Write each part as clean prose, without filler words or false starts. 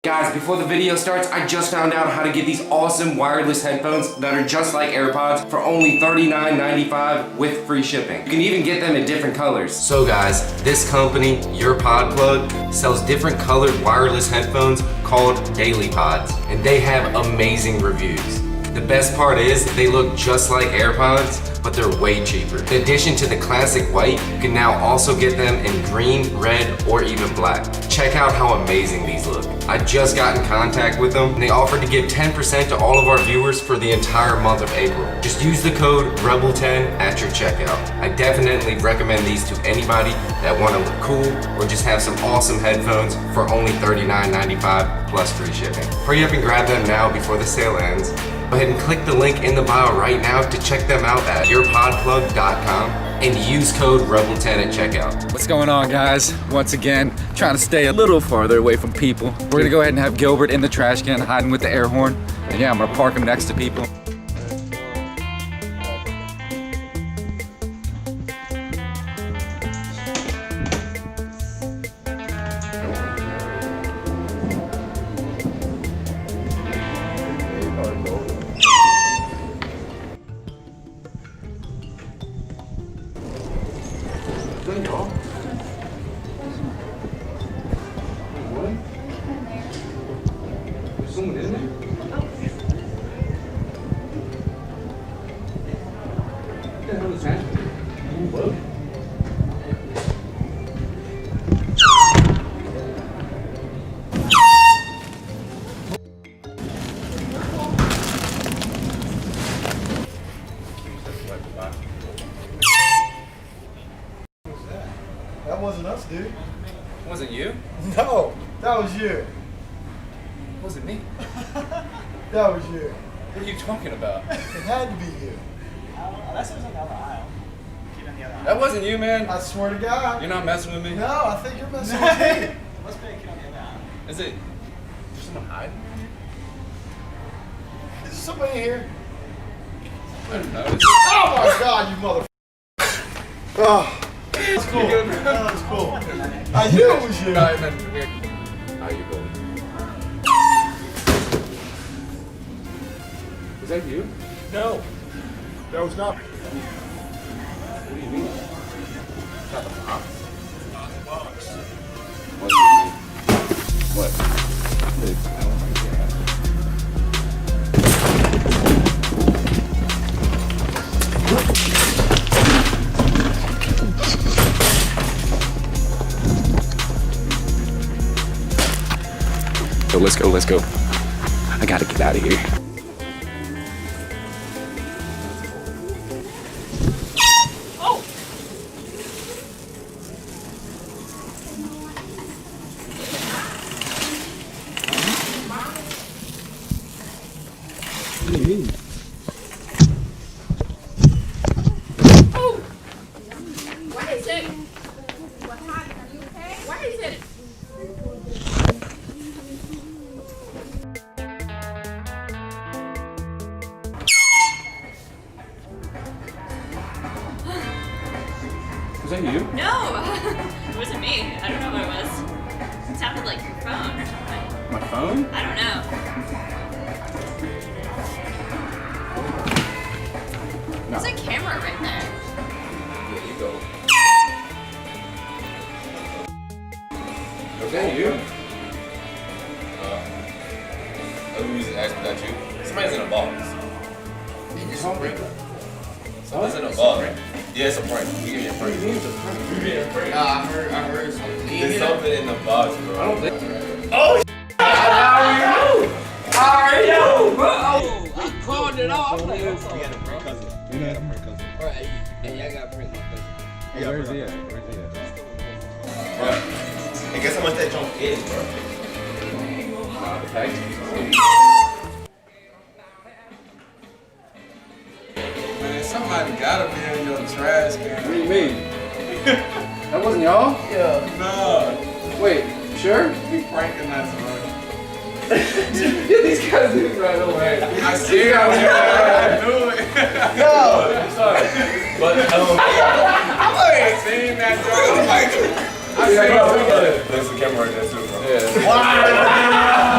Guys, before the video starts, I just found out how to get these awesome wireless headphones that are just like AirPods for only $39.95 with free shipping. You can even get them in different colors. So guys, this company, Your Pod Plug, sells different colored wireless headphones called Daily Pods, and they have amazing reviews. The best part is they look just like AirPods, but they're way cheaper. In addition to the classic white, you can now also get them in green, red, or even black. Check out how amazing these look. I just got in contact with them and they offered to give 10% to all of our viewers for the entire month of April. Just use the code REBEL10 at your checkout. I definitely recommend these to anybody that want to look cool or just have some awesome headphones for only $39.95 plus free shipping. Hurry up and grab them now before the sale ends. Go ahead and click the link in the bio right now to check them out at yourpodplug.com and use code REBEL10 at checkout. What's going on, guys? Once again, trying to stay a little farther away from people. We're gonna go ahead and have Gilbert in the trash can hiding with the air horn. And yeah, I'm gonna park him next to people. Someone in there? What the hell is happening? What? That wasn't us, dude. Was it you? No, that was you. Was it me? That was you. What are you talking about? It had to be you. Unless it was on the other aisle. Keep on the other aisle. That wasn't you, man. I swear to God. You're not messing with me? No, I think you're messing with me. Must be a kid on the other aisle. Is it? Is someone hiding? Is there somebody in here? I don't know. Oh my God, you mother. Oh, that's cool. That was cool. I knew it was you. How you going? Was that you? No, that was not. What do you mean? Got the box? Not the box. What do you mean? What? Oh my God. Let's go. I gotta get out of here. What do you mean? Oh! Why is it? What happened? Are you okay? Why is it? Was that you? No! It wasn't me. I don't know what it was. It sounded like your phone or something. My phone? I don't know. No. There's a camera right there. There you go. Was that you? Who's asking that you? Somebody's in a box. It's a prank. Somebody's in a box. Yeah, it's a prank. We give you a prank. We give you a prank. I heard something. There's something in the box, bro. I don't think. Oh, how are you, bro? I called it off. Like, We had a prank cousin. We had a prank cousin. alright, and y'all got to print my cousin. Yeah, Where's he bro. at? Where's he at? Bro. And guess how much that junk is, bro? The package. Man, somebody gotta be in your trash can. What do you mean? That wasn't y'all? No. Wait, sure? Be pranking us, bro. Yeah, these guys did it right away. I see how I knew it. I'm sorry. But, I seen that joke. I'm like, I seen it. there's a camera right there, too, bro. Yeah.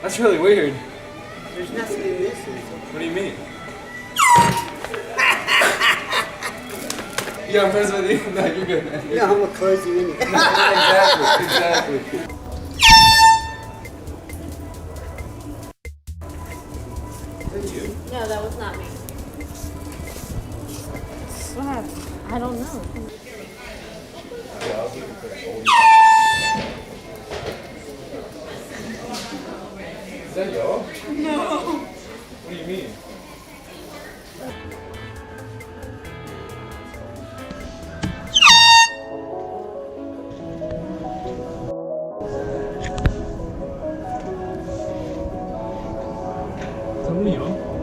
That's really weird. There's nothing in this. What do you mean? Yeah, I'm friends with you. No, you're good, man. Yeah, I'm gonna close you in. Exactly. No, that was not me. What? I don't know. Is that y'all? No. What do you mean? 정리요?